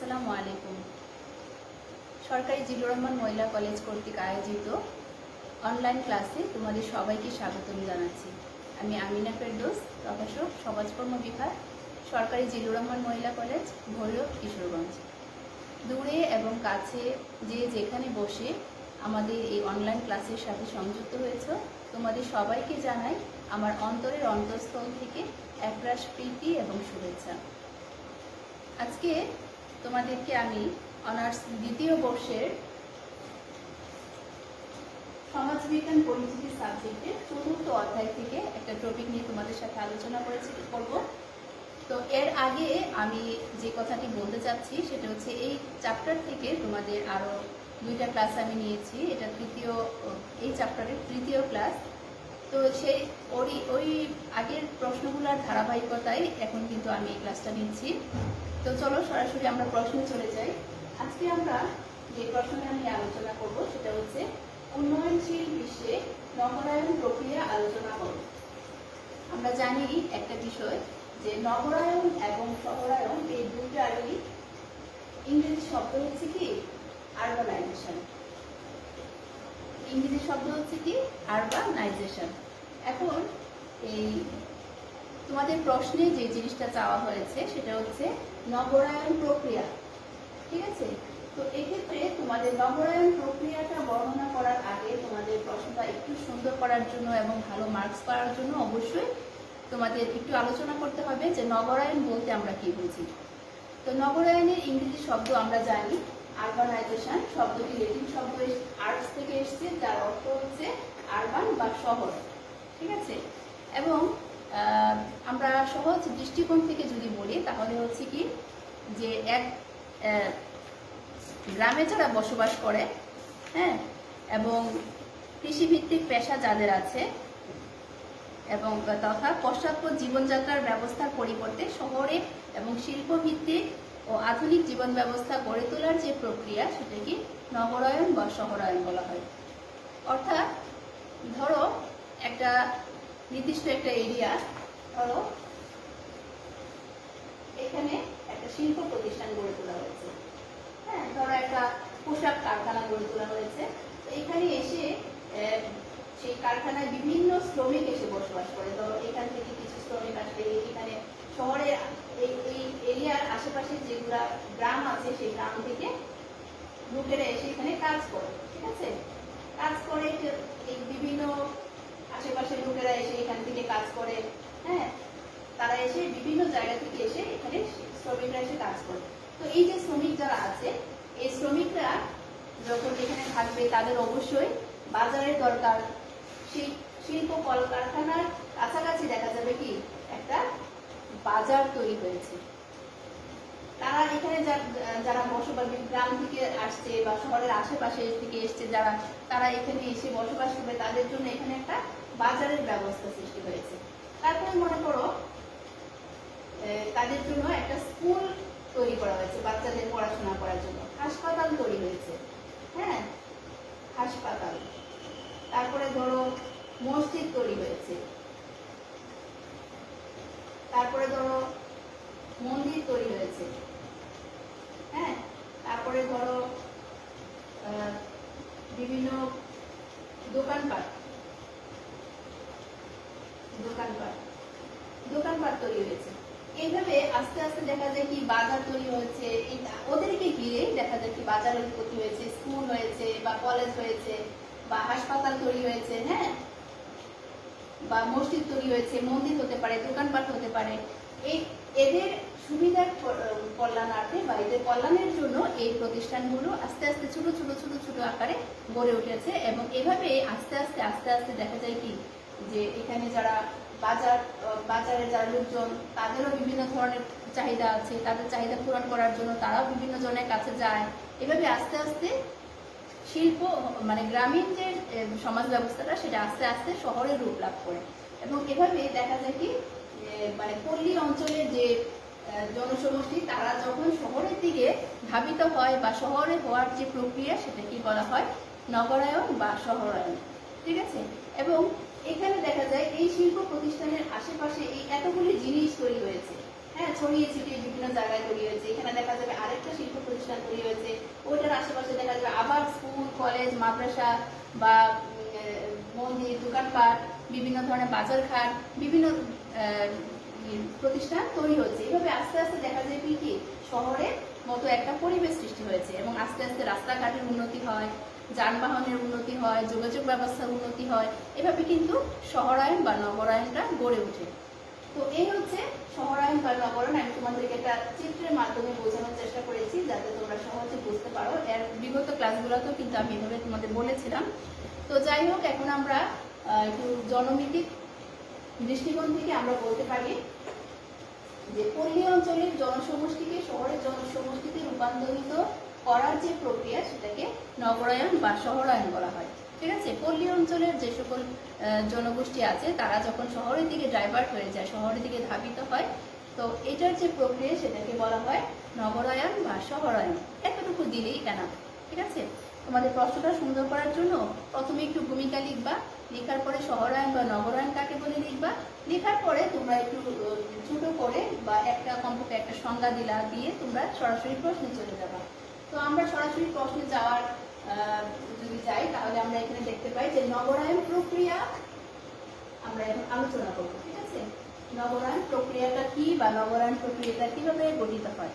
আসসালামু আলাইকুম। সরকারি জিল্লুর রহমান মহিলা কলেজ কর্তৃক আয়োজিত অনলাইন ক্লাসে তোমাদের সবাইকে স্বাগতম জানাচ্ছি। আমি আমিনা ফেরদৌস, প্রভাষক, সমাজকর্ম বিভাগ, সরকারি জিল্লুর রহমান মহিলা কলেজ, ভৈরব, কিশোরগঞ্জ। দূরে এবং কাছে যে যেখানে বসে আমাদের এই অনলাইন ক্লাসের সাথে সংযুক্ত হয়েছ, তোমাদের সবাইকে জানাই আমার অন্তরের অন্তঃস্থল থেকে একরাশ প্রীতি এবং শুভেচ্ছা। আজকে তোমাদেরকে আমি অনার্স দ্বিতীয় বর্ষের সমাজবিজ্ঞান পরিচিতি সাবজেক্টের চতুর্থ অধ্যায় থেকে একটা টপিক নিয়ে তোমাদের সাথে আলোচনা করব। তো এর আগে আমি যে কথাটি বলতে চাচ্ছি সেটা হচ্ছে এই চ্যাপ্টার থেকে তোমাদের আরও দুইটা ক্লাস আমি নিয়েছি। এটা এই চ্যাপ্টারের তৃতীয় ক্লাস। তো সেই ওই আগের প্রশ্নগুলোর ধারাবাহিকতায় এখন কিন্তু আমি এই ক্লাসটা নিচ্ছি। তো চলো সরাসরি আমরা প্রশ্নে চলে যাই। আজকে আমরা যে প্রশ্নটা নিয়ে আলোচনা করব সেটা হচ্ছে উন্নয়নশীল বিশ্বে নগরায়ন প্রক্রিয়া আলোচনা করব। আমরা জানি একটা বিষয় যে নগরায়ন এবং শহরায়ন এই দুইটারই ইংরেজি শব্দ হচ্ছে কি আরবানাইজেশন। ইংরেজি শব্দ হচ্ছে কি আরবানাইজেশন। এখন এই তোমাদের প্রশ্নে যে জিনিসটা চাওয়া হয়েছে সেটা হচ্ছে নগরায়ন প্রক্রিয়া, ঠিক আছে? তো এক্ষেত্রে তোমাদের নগরায়ন প্রক্রিয়াটা বর্ণনা করার আগে তোমাদের প্রশ্নটা একটু সুন্দর করার জন্য এবং ভালো মার্কস পাওয়ার জন্য অবশ্যই তোমাদের একটু আলোচনা করতে হবে যে নগরায়ন বলতে আমরা কি বুঝি। তো নগরায়নের ইংরেজি শব্দ আমরা জানি আরবানাইজেশন। শব্দটি ল্যাটিন শব্দ আর্বস থেকে এসেছে, যার অর্থ হচ্ছে আরবান বা শহর, ঠিক আছে? এবং আমরা সহজ দৃষ্টিকোণ থেকে যদি বলি তাহলে হচ্ছে কি যে এক গ্রামে যারা বসবাস করে, হ্যাঁ, এবং কৃষিভিত্তিক পেশা যাদের আছে এবং তথা পশ্চাৎপদ জীবনযাত্রার ব্যবস্থার পরিবর্তে শহরে এবং শিল্পভিত্তিক ও আধুনিক জীবন ব্যবস্থা গড়ে তোলার যে প্রক্রিয়া সেটাকে নগরায়ন বা শহরায়ন বলা হয়। অর্থাৎ ধরো একটা নির্দিষ্ট একটা এরিয়া, ধরো এখানে একটা শিল্প প্রতিষ্ঠান গড়ে তোলা হয়েছে, হ্যাঁ, ধরো একটা পোশাক কারখানা গড়ে তোলা হয়েছে। তো এখানে এসে সেই কারখানায় বিভিন্ন শ্রমিক এসে বসবাস করে। ধরো এখান থেকে কিছু শ্রমিক আসবে, এখানে শহরের এই এরিয়ার আশেপাশে যেগুলা গ্রাম আছে সেই গ্রাম থেকে লোকেরা এসে এখানে কাজ করে, ঠিক আছে? কাজ করে এই বিভিন্ন আশেপাশের লোকেরা এসে এখান থেকে কাজ করে, হ্যাঁ, তারা এসে বিভিন্ন জায়গা থেকে এসে এখানে শ্রমিকরা এসে কাজ করে। তো এই যে শ্রমিক যারা আছে এই শ্রমিকরা যখন এখানে থাকবে তাদের অবশ্যই বাজারের দরকার। সেই শিল্প কলকারখানার কাছাকাছি দেখা যাবে কি একটা বাজার তৈরি হয়েছে। তারা এখানে যারা বসবাস গ্রাম থেকে আসছে বা শহরের আশেপাশে থেকে এসছে যারা, তারা এখানে এসে বসবাস করবে, তাদের জন্য এখানে একটা বাজারের ব্যবস্থা সৃষ্টি হয়েছে। তারপরে মনে করো তাদের জন্য একটা স্কুল তৈরি করা হয়েছে বাচ্চাদের পড়াশোনা করার জন্য। হাসপাতাল তৈরি হয়েছে, হ্যাঁ, হাসপাতাল। তারপরে ধরো মসজিদ তৈরি হয়েছে। তারপরে ধরো মন্দির তৈরি হয়েছে, হ্যাঁ। তারপরে ধরো বিভিন্ন দোকানপাট তৈরি হয়েছে। এইভাবে আস্তে আস্তে দেখা যায় কি বাজার তৈরি হয়েছে। ওদেরকে গিয়ে দেখা যায় কি বাজারের উৎপত্তি হয়েছে, স্কুল হয়েছে বা কলেজ হয়েছে বা হাসপাতাল তৈরি হয়েছে, হ্যাঁ, বা মসজিদ তৈরি হয়েছে, মন্দির হতে পারে, দোকানপাট হতে পারে। এদের সুবিধার কল্যাণার্থে বা এদের কল্যাণের জন্য এই প্রতিষ্ঠানগুলো আস্তে আস্তে ছোট ছোট ছোট ছোট আকারে গড়ে উঠেছে। এবং এভাবে আস্তে আস্তে দেখা যায় কি যে এখানে যারা বাজারে যারা লোকজন, তাদেরও বিভিন্ন ধরনের চাহিদা আছে, তাদের চাহিদা পূরণ করার জন্য তারাও বিভিন্ন জনের কাছে যায়। এভাবে আস্তে আস্তে শিল্প মানে গ্রামীণ যে সমাজ ব্যবস্থাটা সেটা আস্তে আস্তে শহরে রূপ লাভ করে। এবং এভাবে দেখা যায় কি মানে পল্লী অঞ্চলের যে জনসমষ্টি তারা যখন শহরের দিকে ধাবিত হয় বা শহরে হওয়ার যে প্রক্রিয়া সেটা কি বলা হয় নগরায়ন বা শহরায়ন, ঠিক আছে? এবং এখানে দেখা যায় এই শিল্প প্রতিষ্ঠানের আশেপাশে এই এতগুলি জিনিস তৈরি হয়েছে, হ্যাঁ, ছড়িয়ে ছিটিয়ে বিভিন্ন জায়গায় তৈরি হয়েছে। এখানে দেখা যাবে আরেকটা শিল্প প্রতিষ্ঠান তৈরি হয়েছে, ওইটার আশেপাশে দেখা যাবে আবার স্কুল, কলেজ, মাদ্রাসা বা মন্দির, দোকানপাট, বিভিন্ন ধরনের বাজারঘাট, বিভিন্ন প্রতিষ্ঠান তৈরি হচ্ছে। এভাবে আস্তে আস্তে দেখা যায় কি শহরের মতো একটা পরিবেশ সৃষ্টি হয়েছে এবং আস্তে আস্তে রাস্তাঘাটের উন্নতি হয়, যানবাহনের উন্নতি হয়, যোগাযোগ ব্যবস্থার উন্নতি হয়। এভাবে কিন্তু শহরায়ন বা নগরায়নটা গড়ে ওঠে। তো এই হচ্ছে শহরায়ন বা নগরায়ন। আমি তোমাদেরকে একটা চিত্রের মাধ্যমে বোঝানোর চেষ্টা করেছি যাতে তোমরা সহজে বুঝতে পারো। এর বিগত ক্লাসগুলোতেও কিন্তু আমি এভাবে তোমাদের বলেছিলাম। তো যাই হোক, এখন আমরা একটু জনমিতিক দৃষ্টিকোণ থেকে আমরা বলতে পারি যে পল্লী অঞ্চলের জনসমষ্টিকে শহরের জনসমষ্টিতে রূপান্তরিত করার যে প্রক্রিয়া সেটাকে নগরায়ন বা শহরায়ন বলা হয়। ঠিক আছে, পল্লী অঞ্চলের যে সকল জনগোষ্ঠী আছে তারা যখন শহরের দিকে ডাইভার্ট হয়ে যায়, শহরের দিকে ধাবিত হয়, তো এটার যে প্রক্রিয়া সেটাকে বলা হয় নগরায়ন বা শহরায়ন। এতটুকু দিলেই কেন। ঠিক আছে, তোমাদের প্রশ্নটা সুন্দর করার জন্য প্রথমে একটু ভূমিকা লিখবা, লেখার পরে শহরায়ন বা নগরায়ন কাকে বলে লিখবা, লেখার পরে তোমরা একটু ছোট করে বা একটা কমপক্ষে একটা সংজ্ঞা দিয়ে তোমরা সরাসরি প্রশ্নে চলে যাবা। তো আমরা সরাসরি প্রশ্নে যাওয়ার যদি যাই তাহলে আমরা এখানে দেখতে পাই যে নগরায়ন প্রক্রিয়া আমরা এখন আলোচনা করবো। ঠিক আছে, নগরায়ন প্রক্রিয়াটা কি বা নগরায়ন প্রক্রিয়াটা কিভাবে গঠিত হয়।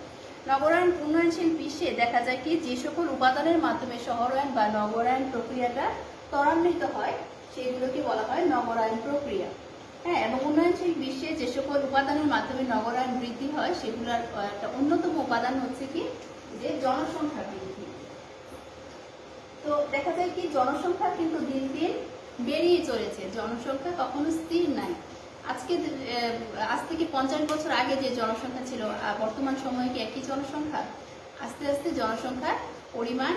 নগরায়ন উন্নয়নশীল বিশ্বে দেখা যায় কি যে সকল উপাদানের মাধ্যমে শহরায়ন বা নগরায়ন প্রক্রিয়াটা ত্বরান্বিত হয় সেগুলোকে বলা হয় নগরায়ন প্রক্রিয়া। হ্যাঁ, এবং উন্নয়নশীল বিশ্বে যে সকল উপাদানের মাধ্যমে নগরায়ন বৃদ্ধি হয় সেগুলোর একটা অন্যতম উপাদান হচ্ছে কি যে জনসংখ্যা বৃদ্ধি। তো দেখা যায় কি জনসংখ্যা কিন্তু দিন দিন বেড়েই চলেছে, জনসংখ্যা কখনো স্থির নাই। আজ থেকে 50 বছর আগে যে জনসংখ্যা ছিল বর্তমান সময়ে কি একই জনসংখ্যা? আস্তে আস্তে জনসংখ্যার পরিমাণ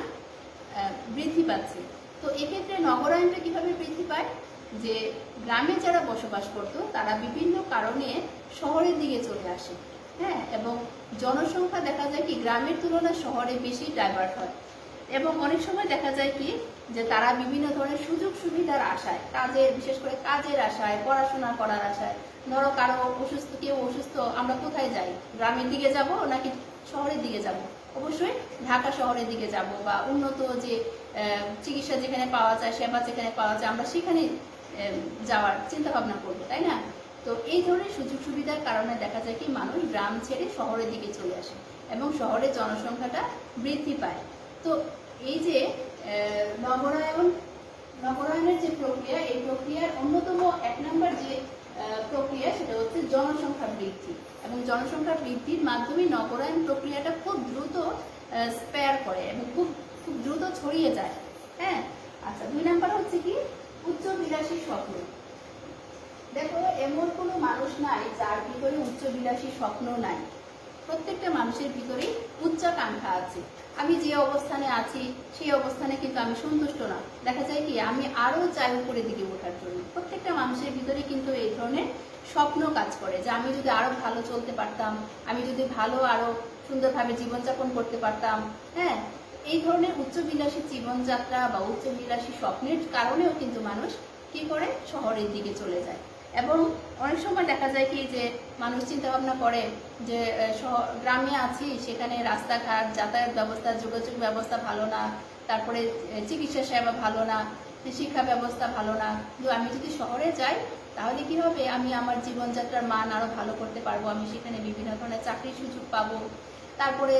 বৃদ্ধি পাচ্ছে। তো এক্ষেত্রে নগরায়নটা কিভাবে বৃদ্ধি পায়? যে গ্রামে যারা বসবাস করত তারা বিভিন্ন কারণে শহরের দিকে চলে আসে। হ্যাঁ, এবং জনসংখ্যা দেখা যায় কি গ্রামের তুলনায় শহরে বেশি ডাইভার্ট হয় এবং অনেক সময় দেখা যায় কি যে তারা বিভিন্ন ধরনের সুযোগ সুবিধার আশায়, বিশেষ করে কাজের আশায়, পড়াশোনা করার আশায়, ধরো কেউ অসুস্থ, আমরা কোথায় যাই? গ্রামের দিকে যাব নাকি শহরের দিকে যাব? অবশ্যই ঢাকা শহরের দিকে যাব বা উন্নত যে চিকিৎসা যেখানে পাওয়া যায়, সেবা যেখানে পাওয়া যায়, আমরা সেখানে যাওয়ার চিন্তা ভাবনা করবো, তাই না? তো এই ধরনের সুযোগ সুবিধার কারণে দেখা যায় কি মানুষ গ্রাম ছেড়ে শহরের দিকে চলে আসে এবং শহরের জনসংখ্যাটা বৃদ্ধি পায়। তো এই যে নগরায়নের যে প্রক্রিয়া, এই প্রক্রিয়ার অন্যতম 1 নম্বর যে প্রক্রিয়া সেটা হচ্ছে জনসংখ্যা বৃদ্ধি, এবং জনসংখ্যা বৃদ্ধির মাধ্যমে নগরায়ন প্রক্রিয়াটা খুব দ্রুত স্প্রেড করে এবং খুব দ্রুত ছড়িয়ে যায়। হ্যাঁ, আচ্ছা, 2 নম্বর হচ্ছে কি উচ্চ বিলাসী স্বপ্ন। দেখো, এমন কোনো মানুষ নাই যার ভিতরে উচ্চ বিলাসী স্বপ্ন নাই। প্রত্যেকটা মানুষের ভিতরেই উচ্চাকাঙ্ক্ষা আছে। আমি যে অবস্থানে আছি সেই অবস্থানে কিন্তু আমি সন্তুষ্ট না। দেখা যায় কি আমি আরো চাই উপরের দিকে ওঠার জন্য। প্রত্যেকটা মানুষের ভিতরে কিন্তু এই ধরনের স্বপ্ন কাজ করে যে আমি যদি আরো ভালো চলতে পারতাম, আমি যদি আরো সুন্দরভাবে জীবনযাপন করতে পারতাম। হ্যাঁ, এই ধরনের উচ্চবিলাসী জীবনযাত্রা বা উচ্চবিলাসী স্বপ্নের কারণেও কিন্তু মানুষ কি করে শহরের দিকে চলে যায়। এবং অনেক সময় দেখা যায় কি যে মানুষ চিন্তা ভাবনা করে যে গ্রামে আছি, সেখানে রাস্তাঘাট, যাতায়াত ব্যবস্থা, যোগাযোগ ব্যবস্থা ভালো না, তারপরে চিকিৎসা সেবা ভালো না, শিক্ষা ব্যবস্থা ভালো না। কিন্তু আমি যদি শহরে যাই তাহলে কি হবে? আমি আমার জীবনযাত্রার মান আরো ভালো করতে পারবো, আমি সেখানে বিভিন্ন ধরনের চাকরির সুযোগ পাবো। তারপরে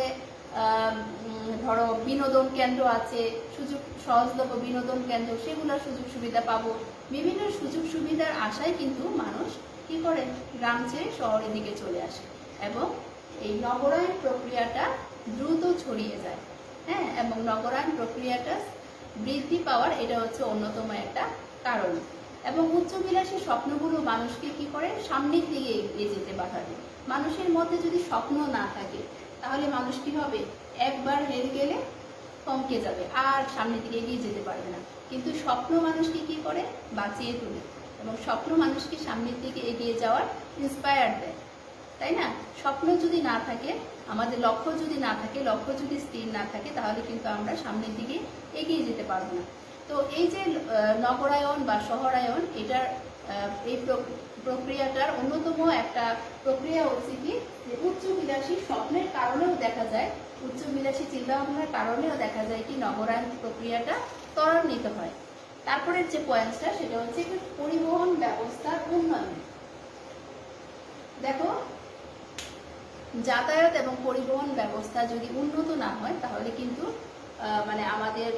ধরো বিনোদন কেন্দ্র আছে, সহজলভ্য বিনোদন কেন্দ্র, সেগুলোর সুযোগ সুবিধা পাবো। বিভিন্ন সুযোগ সুবিধার আশায় কিন্তু মানুষ কি করে গ্রাম ছেড়ে শহরের দিকে চলে আসে এবং এই নগরায়ন প্রক্রিয়াটা দ্রুত ছড়িয়ে যায়। হ্যাঁ, এবং নগরায়ন প্রক্রিয়াটা বৃদ্ধি পাওয়ার এটা হচ্ছে অন্যতম একটা কারণ। এবং উচ্চবিলাসী স্বপ্নগুলো মানুষকে কি করে সামনের দিকে এগিয়ে যেতে বাধা দেয়। মানুষের মধ্যে যদি স্বপ্ন না থাকে তাহলে মানুষ কি হবে? একবার হেরে গেলে থমকে যাবে, আর সামনের দিকে এগিয়ে যেতে পারবে না। কিন্তু স্বপ্ন মানুষকে কি করে? বাঁচিয়ে তোলে এবং স্বপ্ন মানুষকে সামনের দিকে এগিয়ে যাওয়ার ইন্সপায়ার দেয়, তাই না? স্বপ্ন যদি না থাকে, আমাদের লক্ষ্য যদি না থাকে, লক্ষ্য যদি স্থির না থাকে, তাহলে কিন্তু আমরা সামনের দিকে এগিয়ে যেতে পারবো না। তো এই যে নগরায়ন বা শহরায়ন, এটার এই প্রক্রিয়াটার অন্যতম একটা প্রক্রিয়া হচ্ছে কি, যে উচ্চবিলাসী স্বপ্নের কারণেও দেখা যায়, উচ্চবিলাসী চিন্তাভাবনার কারণেও দেখা যায় কি নগরায়ণ প্রক্রিয়াটা ত্বরান্বিত হয়। তারপরের যে পয়েন্টটা সেটা হচ্ছে কি পরিবহন ব্যবস্থার উন্নয়ন। দেখো, যাতায়াত এবং পরিবহন ব্যবস্থা যদি উন্নত না হয় তাহলে কিন্তু মানে আমাদের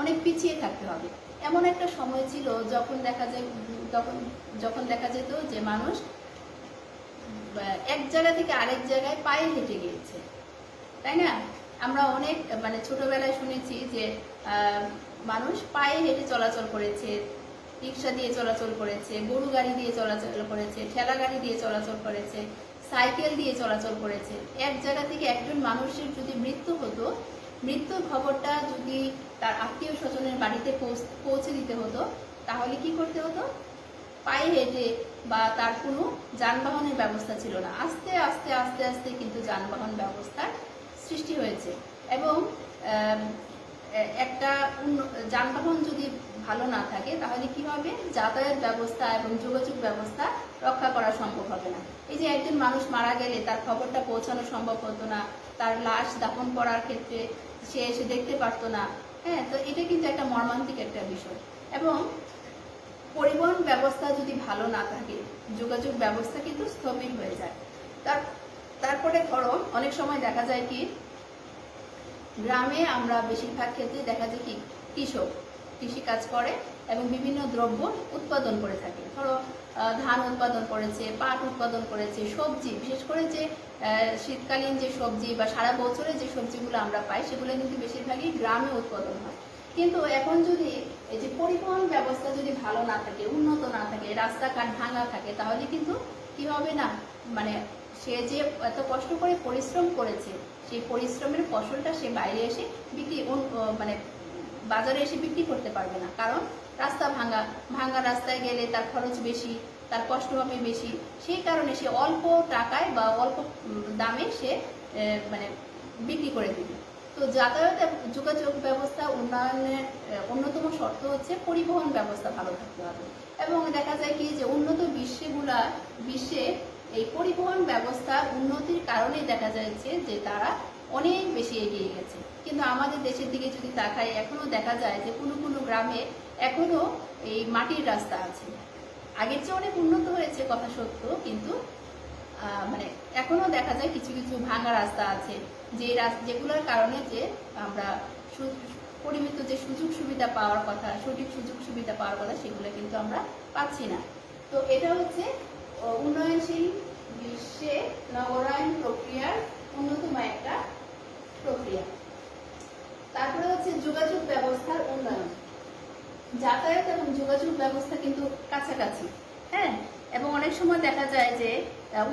অনেক পিছিয়ে থাকতে হবে। এমন একটা সময় ছিল যখন দেখা যেত যে মানুষ এক জায়গা থেকে আরেক জায়গায় পায়ে হেঁটে গিয়েছে, তাই না? আমরা অনেক মানে ছোটবেলায় শুনেছি যে মানুষ পায়ে হেঁটে চলাচল করেছে, রিক্সা দিয়ে চলাচল করেছে, গরু গাড়ি দিয়ে চলাচল করেছে, ঠেলা গাড়ি দিয়ে চলাচল করেছে, সাইকেল দিয়ে চলাচল করেছে। এক জায়গা থেকে একজন মানুষের যদি মৃত্যু হতো, মৃত্যুর খবরটা যদি তার আত্মীয় স্বজনের বাড়িতে পৌঁছে দিতে হতো, তাহলে কি করতে হতো? পায়ে হেঁটে, বা তার কোনো যানবাহনের ব্যবস্থা ছিল না। আস্তে আস্তে আস্তে আস্তে কিন্তু যানবাহন ব্যবস্থার সৃষ্টি হয়েছে। এবং একটা যানবাহন যদি ভালো না থাকে তাহলে কি হবে? যাতায়াত ব্যবস্থা এবং যোগাযোগ ব্যবস্থা রক্ষা করা সম্ভব হবে না। এই যে একজন মানুষ মারা গেলে তার খবরটা পৌঁছানো সম্ভব হতো না, তার লাশ দাফন করার ক্ষেত্রে সে এসে দেখতে পারতো না। হ্যাঁ, তো এটা কিন্তু একটা মর্মান্তিক একটা বিষয়। এবং পরিবহন ব্যবস্থা যদি ভালো না থাকে, যোগাযোগ ব্যবস্থা কিন্তু স্থবির হয়ে যায়। তারপরে ধরো অনেক সময় দেখা যায় কি গ্রামে আমরা বেশিরভাগ ক্ষেত্রে দেখা যায় কি কৃষক কৃষি কাজ করে এবং বিভিন্ন দ্রব্য উৎপাদন করে থাকে। ধরো ধান উৎপাদন করেছে, পাট উৎপাদন করেছে, সবজি, বিশেষ করে যে শীতকালীন যে সবজি বা সারা বছরে যে সবজিগুলো আমরা পাই সেগুলো কিন্তু বেশিরভাগই গ্রামে উৎপাদন হয়। কিন্তু এখন যদি এই যে পরিবহন ব্যবস্থা যদি ভালো না থাকে, উন্নত না থাকে, রাস্তাঘাট ভাঙা থাকে, তাহলে কিন্তু কি হবে না, মানে সে যে এত কষ্ট করে পরিশ্রম করেছে সেই পরিশ্রমের ফসলটা সে বাইরে এসে মানে বাজারে এসে বিক্রি করতে পারবে না। কারণ রাস্তা ভাঙা রাস্তায় গেলে তার খরচ বেশি, তার কষ্ট হবে বেশি। সেই কারণে সে অল্প টাকায় বা অল্প দামে সে মানে বিক্রি করে দিবে। তো যাতায়াত যোগাযোগ ব্যবস্থা উন্নয়নের অন্যতম শর্ত হচ্ছে পরিবহন ব্যবস্থা ভালো থাকতে হবে। এবং দেখা যায় কি যে উন্নত বিশ্বে এই পরিবহন ব্যবস্থা উন্নতির কারণে দেখা যাচ্ছে যে তারা অনেক বেশি এগিয়ে গেছে। কিন্তু আমাদের দেশের দিকে যদি তাকাই, এখনো দেখা যায় যে কোনো গ্রামে এখনো এই মাটির রাস্তা আছে। আগের চেয়ে অনেক উন্নত হয়েছে কথা সত্য, কিন্তু মানে এখনো দেখা যায় কিছু কিছু ভাঙা রাস্তা আছে, যেগুলোর কারণে যে আমরা পরিমিত যে সুযোগ সুবিধা পাওয়ার কথা, সঠিক সুযোগ সুবিধা পাওয়ার কথা, সেগুলো কিন্তু আমরা পাচ্ছি না। তো এটা হচ্ছে উন্নয়নশীল বিশ্বে নগরায়ণ প্রক্রিয়ার অন্যতম একটা প্রক্রিয়া। তারপরে হচ্ছে যোগাযোগ ব্যবস্থার উন্নয়ন। যাতায়াত এবং যোগাযোগ ব্যবস্থা কিন্তু কাছাকাছি, হ্যাঁ, এবং অনেক সময় দেখা যায় যে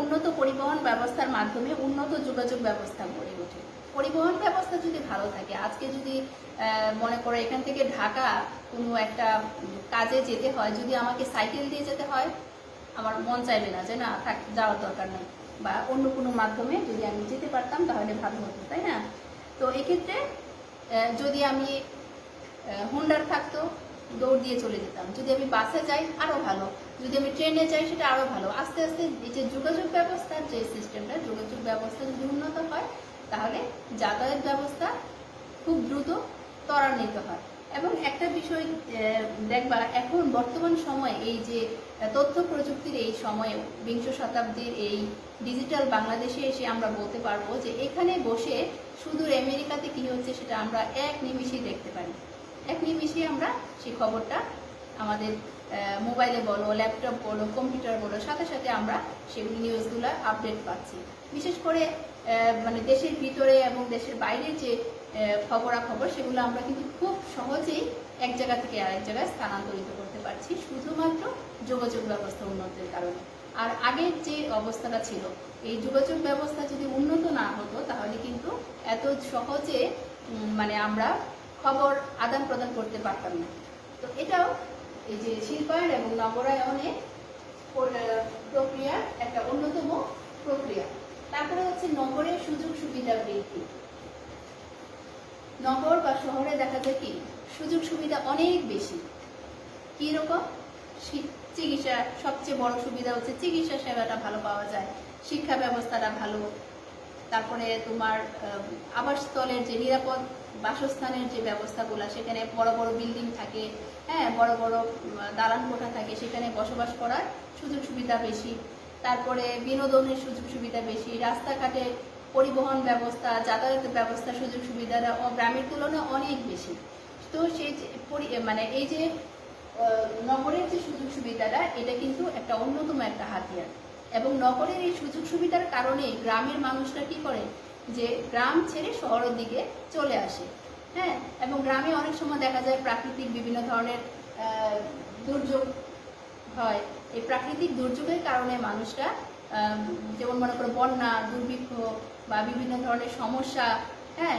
উন্নত পরিবহন ব্যবস্থার মাধ্যমে উন্নত যোগাযোগ ব্যবস্থা গড়ে ওঠে। পরিবহন ব্যবস্থা যদি ভালো থাকে, আজকে যদি মনে করো এখান থেকে ঢাকা কোনো একটা কাজে যেতে হয়, যদি আমাকে সাইকেল দিয়ে যেতে হয়, আমার মন চাইবে না যে না থাক, যাওয়ার দরকার নেই, বা অন্য কোনো মাধ্যমে যদি আমি যেতে পারতাম তাহলে ভালো হতো, তাই না? তো এক্ষেত্রে যদি আমি হোন্ডার থাকতো, দৌড় দিয়ে চলে যেতাম। যদি আমি বাসে যাই আরো ভালো, যদি আমি ট্রেনে যাই সেটা আরো ভালো। আস্তে আস্তে এই যে যোগাযোগ ব্যবস্থার যে সিস্টেমটা, যোগাযোগ ব্যবস্থা যদি উন্নত হয় তাহলে যাতায়াত ব্যবস্থা খুব দ্রুত ত্বরান্বিত হয়। এবং একটা বিষয় দেখবা, এখন বর্তমান সময়ে এই যে তথ্য প্রযুক্তির এই সময়ে, বিংশ শতাব্দীর এই ডিজিটাল বাংলাদেশে এসে আমরা বলতে পারবো যে এখানে বসে সুদূর আমেরিকাতে কি হচ্ছে সেটা আমরা এক নিমিষেই দেখতে পারি। এক নিমিষে আমরা সেই খবরটা আমাদের মোবাইলে বলো, ল্যাপটপ বলো, কম্পিউটার বলো, সাথে সাথে আমরা সেই নিউজগুলো আপডেট পাচ্ছি। বিশেষ করে মানে দেশের ভিতরে এবং দেশের বাইরে যে খবরাখবর, সেগুলো আমরা কিন্তু খুব সহজেই এক জায়গা থেকে আরেক জায়গায় স্থানান্তরিত করতে পারছি, শুধুমাত্র যোগাযোগ ব্যবস্থা উন্নতির কারণে। আর আগের যে অবস্থাটা ছিল, এই যোগাযোগ ব্যবস্থা যদি উন্নত না হতো তাহলে কিন্তু এত সহজে মানে আমরা খবর আদান প্রদান করতে পারতাম না। তো এটাও এই যে শিল্পায়ন এবং নগরায়নের প্রক্রিয়ার একটা অন্যতম প্রক্রিয়া। তারপরে হচ্ছে নগরের সুযোগ সুবিধা বৃদ্ধি। নগর বা শহরে দেখা যায় কি সুযোগ সুবিধা অনেক বেশি। কি রকম? চিকিৎসা সবচেয়ে বড় সুবিধা হচ্ছে চিকিৎসা সেবাটা ভালো পাওয়া যায়, শিক্ষা ব্যবস্থাটা ভালো, তারপরে তোমার আবাসস্থলের যে নিরাপদ বাসস্থানের যে ব্যবস্থাগুলো, সেখানে বড় বড় বিল্ডিং থাকে, হ্যাঁ, বড় বড় দালান কোঠা থাকে, সেখানে বসবাস করার সুযোগ সুবিধা বেশি। তারপরে বিনোদনের সুযোগ সুবিধা বেশি, রাস্তাঘাটে পরিবহন ব্যবস্থা, যাতায়াতের ব্যবস্থা, সুযোগ সুবিধাটা গ্রামের তুলনায় অনেক বেশি। তো সেই মানে এই যে নগরের যে সুযোগ সুবিধাটা, এটা কিন্তু একটা অন্যতম একটা হাতিয়ার। এবং নগরের এই সুযোগ সুবিধার কারণে গ্রামের মানুষরা কি করে, যে গ্রাম ছেড়ে শহরের দিকে চলে আসে, হ্যাঁ। এবং গ্রামে অনেক সময় দেখা যায় প্রাকৃতিক বিভিন্ন ধরনের দুর্যোগ হয়। এই প্রাকৃতিক দুর্যোগের কারণে মানুষরা যেমন মনে করো বন্যা, দুর্ভিক্ষ বা বিভিন্ন ধরনের সমস্যা, হ্যাঁ,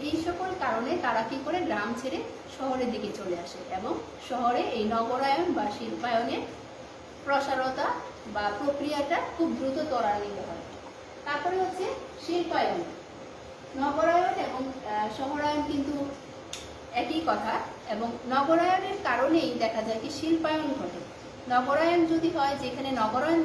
এই সকল কারণে তারা কি করে গ্রাম ছেড়ে শহরের দিকে চলে আসে। এবং শহরে এই নগরায়ন বা শিল্পায়নের প্রসারতা বা প্রক্রিয়াটা খুব দ্রুত ত্বরান্বিত হয়। তারপরে হচ্ছে শিল্পায়ন। নগরায়ন এবং শহরায়ন কিন্তু একই কথা, এবং নগরায়নের কারণেই দেখা যায় কি শিল্পায়ন ঘটে। নগরায়ন যদি হয়, যেখানে নগরায়ন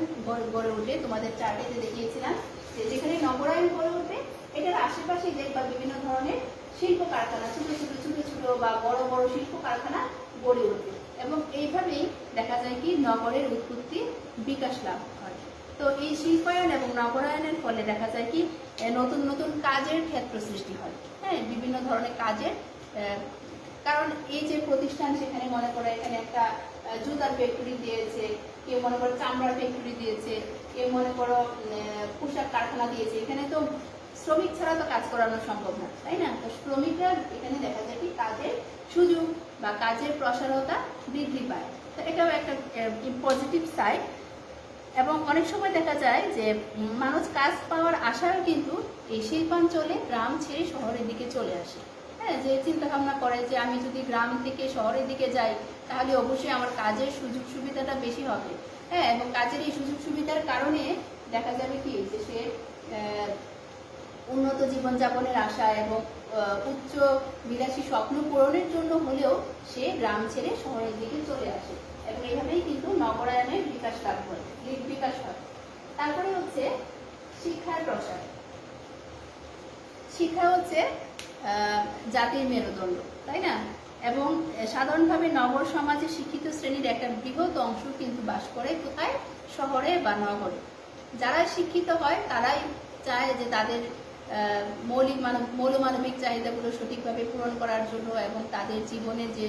গড়ে ওঠে, তোমাদের চার্টে দেখিয়েছিলাম যে যেখানে নগরায়ন গড়ে ওঠে, এটার আশেপাশে দেখবা বিভিন্ন ধরনের শিল্প কারখানা, ছোট ছোট ছোট ছোট বা বড় বড় শিল্প কারখানা গড়ে ওঠে। এবং এইভাবেই দেখা যায় কি নগরের উৎপত্তি, বিকাশ লাভ হয়। তো এই শিল্পায়ন এবং নগরায়নের ফলে দেখা যায় কি নতুন নতুন কাজের ক্ষেত্র সৃষ্টি হয়, হ্যাঁ, বিভিন্ন ধরনের কাজের। কারণ এই যে প্রতিষ্ঠান, সেখানে মনে করো এখানে একটা জুতার ফ্যাক্টরি দিয়েছে, কেউ মনে করো চামড়ার ফ্যাক্টরি দিয়েছে, কেউ মনে করো পোশাক কারখানা দিয়েছে। এখানে তো শ্রমিক ছাড়া তো কাজ করানো সম্ভব না, তাই না? তো শ্রমিকরা এখানে দেখা যায় কি কাজের সুযোগ বা কাজের প্রসারতা বৃদ্ধি পায়। তো এটাও একটা পজিটিভ সাইড। এবং অনেক সময় দেখা যায় যে মানুষ কাজ পাওয়ার আশায় কিন্তু এই শিল্পাঞ্চলে গ্রাম ছেড়ে শহরের দিকে চলে আসে, হ্যাঁ, যে চিন্তা ভাবনা করে যে আমি যদি গ্রাম থেকে শহরের দিকে যাই, তাহলে অবশ্যই আমার কাজের সুযোগ সুবিধাটা বেশি হবে, হ্যাঁ। এবং কাজের এই সুযোগ সুবিধার কারণে দেখা যাবে কি যে সে উন্নত জীবনযাপনের আশা এবং উচ্চ বিলাসী স্বপ্ন পূরণের জন্য হলেও সে গ্রাম ছেড়ে শহরের দিকে চলে আসে। এবং এইভাবেই কিন্তু নগরায়নের বিকাশ লাভ হয়, বিকাশ হয়। তারপরে হচ্ছে শিক্ষার প্রসার। শিক্ষা হচ্ছে জাতির মেরুদণ্ড, তাই না? এবং সাধারণভাবে নগর সমাজে শিক্ষিত শ্রেণীর একটা বৃহৎ অংশ কিন্তু বাস করে কোথায়? শহরে বা নগরে। যারা শিক্ষিত হয় তারাই চায় যে তাদের মৌলমানবিক চাহিদাগুলো সঠিকভাবে পূরণ করার জন্য এবং তাদের জীবনে যে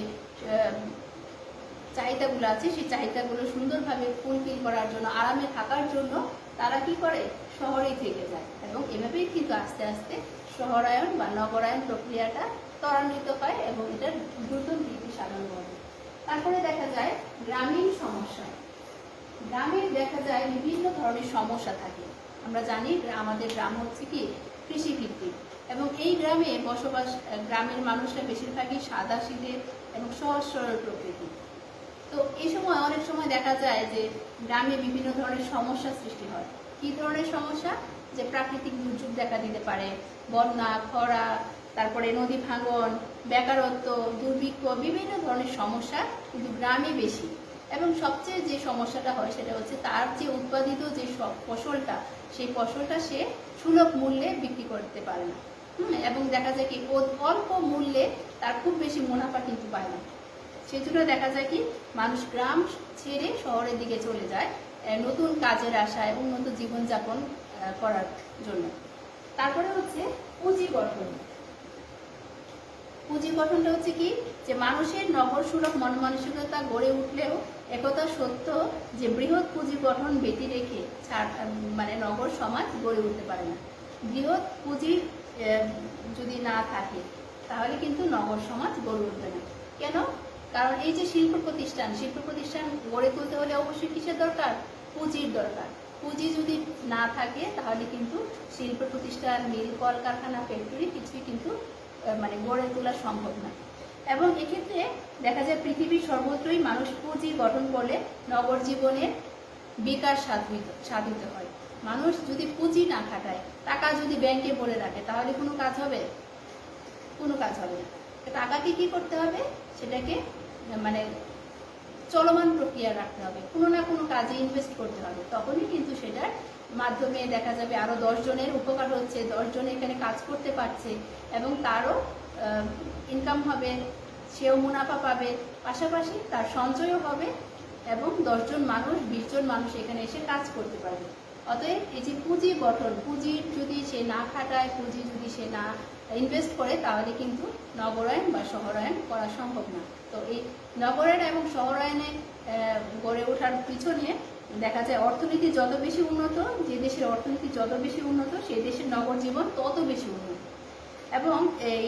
চাহিদাগুলো আছে সেই চাহিদাগুলো সুন্দরভাবে ফুলফিল করার জন্য, আরামে থাকার জন্য তারা কি করে? শহরেই থেকে যায়। এবং এভাবেই কিন্তু আস্তে আস্তে শহরায়ন বা নগরায়ন প্রক্রিয়াটা ত্বরান্বিত হয় এবং এটার দ্রুত বৃদ্ধি সাধন করে। তারপরে দেখা যায় গ্রামীণ সমস্যা। গ্রামে দেখা যায় বিভিন্ন ধরনের সমস্যা থাকে। আমরা জানি আমাদের গ্রাম হচ্ছে কি কৃষিভিত্তিক, এবং এই গ্রামে বসবাস গ্রামের মানুষরা বেশিরভাগই সাদাসিধে এবং সহজ সরল প্রকৃতি। তো এই সময় অনেক সময় দেখা যায় যে গ্রামে বিভিন্ন ধরনের সমস্যা সৃষ্টি হয়। কি ধরনের সমস্যা? যে প্রাকৃতিক দুর্যোগ দেখা দিতে পারে, বন্যা, খরা, তারপরে নদী ভাঙন, বেকারত্ব, দুর্ভিক্ষ, বিভিন্ন ধরনের সমস্যা কিন্তু গ্রামে বেশি। এবং সবচেয়ে যে সমস্যাটা হয় সেটা হচ্ছে তার যে উৎপাদিত যে ফসলটা, সেই ফসলটা সে সুলভ মূল্যে বিক্রি করতে পারে না, এবং দেখা যায় কি অল্প মূল্যে তার খুব বেশি মুনাফা কিন্তু পায় না। সেই জন্য দেখা যায় কি মানুষ গ্রাম ছেড়ে শহরের দিকে চলে যায় নতুন কাজের আশায়, উন্নত জীবনযাপন করার জন্য। তারপরে হচ্ছে পুঁজি গঠন। পুঁজি গঠনটা হচ্ছে কি যে মানুষের নগর সুলভ মন মানসিকতা গড়ে উঠলেও একথা সত্য যে বৃহৎ পুঁজি গঠন ব্যতি রেখে মানে নগর সমাজ গড়ে উঠতে পারে না। বৃহৎ পুঁজি যদি না থাকে তাহলে কিন্তু নগর সমাজ গড়ে উঠবে না। কেন? কারণ এই যে শিল্প প্রতিষ্ঠান গড়ে তুলতে হলে অবশ্যই কিসের দরকার? পুঁজির দরকার। পুঁজি যদি না থাকে তাহলে কিন্তু শিল্প প্রতিষ্ঠান, মিল, কলকারখানা, ফ্যাক্টরি কিছুই কিন্তু মানে গড়ে তোলা সম্ভব না। এবং এক্ষেত্রে দেখা যায় পৃথিবীর সর্বত্রই মানুষ পুঁজি গঠন করলে নগর জীবনের বিকাশ সাধিত হয়। মানুষ যদি পুঁজি না খাটায়, টাকা যদি ব্যাংকে ভরে রাখে, তাহলে কোনো কাজ হবে? কোনো কাজ হবে না। টাকাকে কি করতে হবে? সেটাকে মানে চলমান প্রক্রিয়া রাখতে হবে, কোনো না কোনো কাজে ইনভেস্ট করতে হবে, তখনই কিন্তু সেটার মাধ্যমে দেখা যাবে আরো 10 জনের উপকার হচ্ছে, 10 জন এখানে কাজ করতে পারছে এবং তারও ইনকাম হবে, সেও মুনাফা পাবে, পাশাপাশি তার সঞ্চয়ও হবে এবং 10 জন মানুষ 20 জন মানুষ এখানে এসে কাজ করতে পারবে। অতএব এই যে পুঁজি গঠন, পুঁজি যদি সে না খাটায়, পুঁজি যদি সে না ইনভেস্ট করে, তাহলে কিন্তু নগরায়ন বা শহরায়ন করা সম্ভব না। তো এই নগরায়ন এবং শহরায়নে গড়ে ওঠার পিছনে দেখা যায় অর্থনীতি যত বেশি উন্নত, যে দেশের অর্থনীতি যত বেশি উন্নত, সেই দেশের নগর জীবন তত বেশি উন্নত। এবং এই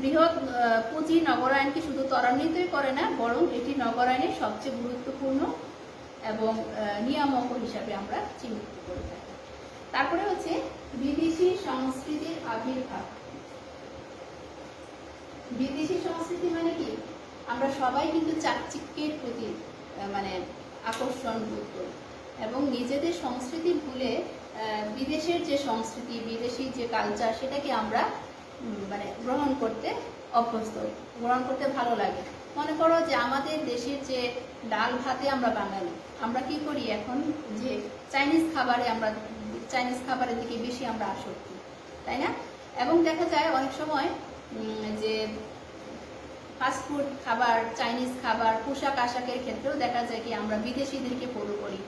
বৃহৎ পুঁজি নগরায়নকে শুধু ত্বরান্বিতই করে না, বরং এটি নগরায়নের সবচেয়ে গুরুত্বপূর্ণ এবং নিয়ামক হিসাবে আমরা চিহ্নিত করে থাকি। তারপরে হচ্ছে বিদেশি সংস্কৃতির আবির্ভাব। বিদেশি সংস্কৃতি মানে কি? আমরা সবাই কিন্তু চাকচিক্যের প্রতি মানে আকর্ষণ বোধ করি এবং নিজেদের সংস্কৃতি ভুলে বিদেশের যে সংস্কৃতি, বিদেশি যে কালচার, সেটাকে আমরা মানে গ্রহণ করতে অভ্যস্ত, গ্রহণ করতে ভালো লাগে। মনে করো যে আমাদের দেশের যে ডাল ভাতে আমরা বাঙালি, আমরা কি করি এখন যে চাইনিজ খাবারের দিকে বেশি আমরা আসক্তি, তাই না? এবং দেখা যায় অনেক সময় যে ফাস্টফুড খাবার, চাইনিজ খাবার, পোশাক আশাকের ক্ষেত্রেও দেখা যায় কি আমরা বিদেশিদেরকে ফলো করি।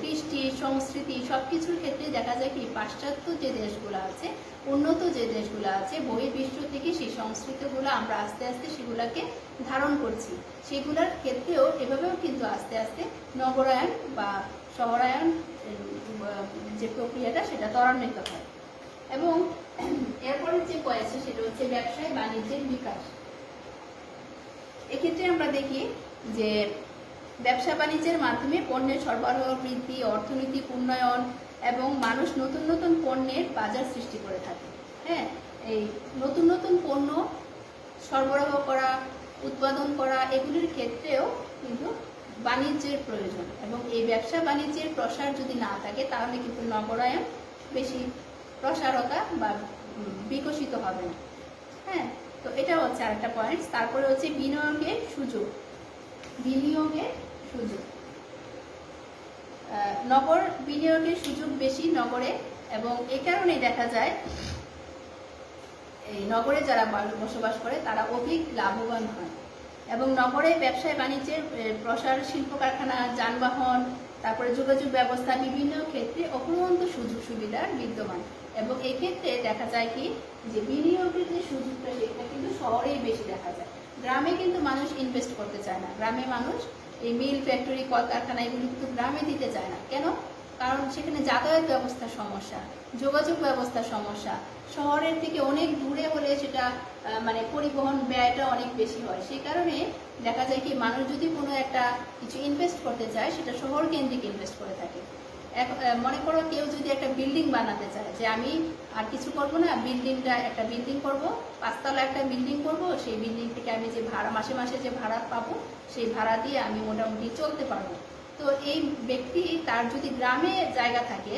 কৃষ্টি, সংস্কৃতি সবকিছুর ক্ষেত্রে দেখা যায় কি পাশ্চাত্য যে দেশগুলো আছে, উন্নত যে দেশগুলো আছে, বহির্বিশ্ব থেকে সেই সংস্কৃতিগুলো আমরা আস্তে আস্তে সেগুলোকে ধারণ করছি। সেগুলোর ক্ষেত্রেও এভাবেও কিন্তু আস্তে আস্তে নগরায়ন বা শহরায়ন যে প্রক্রিয়াটা, সেটা ত্বরান্বিত হয়। এবং এরপরে যে পয়েছে সেটা হচ্ছে ব্যবসায় বাণিজ্যের বিকাশ। এক্ষেত্রে আমরা দেখি যে ব্যবসা বাণিজ্যের মাধ্যমে পণ্যের সরবরাহ বৃদ্ধি, অর্থনৈতিক উন্নয়ন এবং মানুষ নতুন নতুন পণ্যের বাজার সৃষ্টি করে থাকে। হ্যাঁ, এই নতুন নতুন পণ্য সরবরাহ করা, উৎপাদন করা, এগুলির ক্ষেত্রেও কিন্তু বাণিজ্যের প্রয়োজন এবং এই ব্যবসা বাণিজ্যের প্রসার যদি না থাকে, তাহলে কিন্তু নগরায়ন বেশি প্রসারতা বা বিকশিত হবে না। হ্যাঁ, তো এটা হচ্ছে আরেকটা পয়েন্ট। তারপরে হচ্ছে বিনিয়োগের সুযোগ। বিনিয়োগের সুযোগ, নগর বিনিয়োগের সুযোগ বেশি নগরে, এবং এ কারণে দেখা যায় এই নগরে যারা বসবাস করে তারা অধিক লাভবান হয় এবং নগরে ব্যবসায় বাণিজ্যের প্রসার, শিল্প কারখানা, যানবাহন, তারপরে যোগাযোগ ব্যবস্থা, বিভিন্ন ক্ষেত্রে অফুরন্ত সুযোগ সুবিধার বিদ্যমান। এবং এক্ষেত্রে দেখা যায় কি যে বিনিয়োগের যে সুযোগটা, সেটা কিন্তু শহরেই বেশি দেখা যায়। গ্রামে কিন্তু মানুষ ইনভেস্ট করতে চায় না। গ্রামে মানুষ এই মিল, ফ্যাক্টরি, কলকারখানা এগুলি কিন্তু গ্রামে দিতে চায় না। কেন? কারণ সেখানে যাতায়াত ব্যবস্থার সমস্যা, যোগাযোগ ব্যবস্থার সমস্যা, শহরের থেকে অনেক দূরে হলে সেটা মানে পরিবহন ব্যয়টা অনেক বেশি হয়। সেই কারণে দেখা যায় কি মানুষ যদি কোনো একটা কিছু ইনভেস্ট করতে চায়, সেটা শহর কেন্দ্রিক ইনভেস্ট করে থাকে। মনে করো কেউ যদি একটা বিল্ডিং বানাতে চায়, যে আমি আর কিছু করবো না, একটা বিল্ডিং করব, 5 তলা একটা বিল্ডিং করব, সেই বিল্ডিং থেকে আমি যে ভাড়া মাসে মাসে যে ভাড়া পাবো, সেই ভাড়া দিয়ে আমি মোটামুটি চলতে পারবো। তো এই ব্যক্তি তার যদি গ্রামে জায়গা থাকে,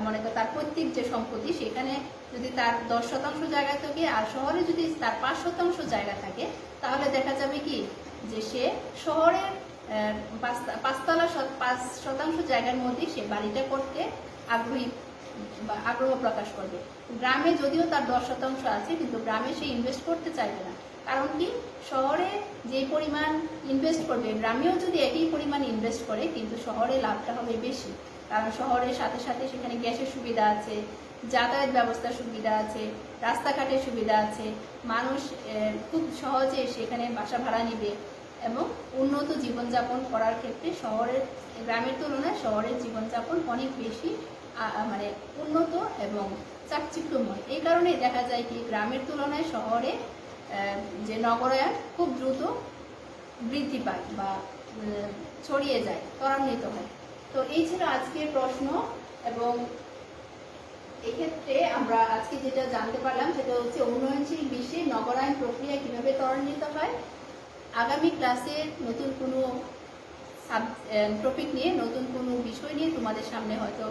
মনে করো তার প্রত্যেক যে সম্পত্তি, সেখানে যদি তার 10% জায়গা থাকে আর শহরে যদি তার 5% জায়গা থাকে, তাহলে দেখা যাবে কি যে সে শহরের 5% জায়গার মধ্যে সে বাড়িটা করতে আগ্রহ প্রকাশ করবে। গ্রামে যদিও তার 10% আছে, কিন্তু গ্রামে সে ইনভেস্ট করতে চাইবে না। কারণ কি, শহরে যে পরিমাণ ইনভেস্ট করবে, গ্রামেও যদি একই পরিমাণ ইনভেস্ট করে, কিন্তু শহরে লাভটা হবে বেশি। কারণ শহরের সাথে সাথে সেখানে গ্যাসের সুবিধা আছে, যাতায়াত ব্যবস্থার সুবিধা আছে, রাস্তাঘাটের সুবিধা আছে, মানুষ খুব সহজে সেখানে বাসা ভাড়া নিবে এবং উন্নত জীবনযাপন করার ক্ষেত্রে গ্রামের তুলনায় শহরের জীবনযাপন অনেক বেশি মানে উন্নত এবং চাকচিক্যময়। এই কারণে দেখা যায় কি গ্রামের তুলনায় শহরে যে নগরায়ন খুব দ্রুত বৃদ্ধি পায় বা ছড়িয়ে যায়, ত্বরান্বিত হয়। তো এই ছিল আজকের প্রশ্ন, এবং এক্ষেত্রে আমরা আজকে যেটা জানতে পারলাম সেটা হচ্ছে উন্নয়নশীল বিশ্বে নগরায়ন প্রক্রিয়া কিভাবে ত্বরান্বিত হয়। আগামী ক্লাসে নতুন কোনো টপিক নিয়ে, নতুন কোনো বিষয় নিয়ে তোমাদের সামনে হয়তো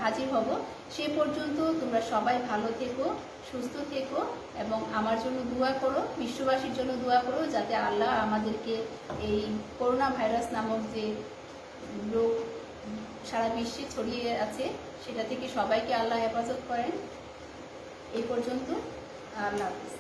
হাজির হব। সে পর্যন্ত তোমরা সবাই ভালো থেকো, সুস্থ থেকো এবং আমার জন্য দোয়া করো, বিশ্ববাসীর জন্য দোয়া করো, যাতে আল্লাহ আমাদেরকে এই করোনা ভাইরাস নামক যে রোগ সারা বিশ্বে ছড়িয়ে আছে সেটা থেকে সবাইকে আল্লাহ হেফাজত করেন। এই পর্যন্ত, আল্লাহ হাফিজ।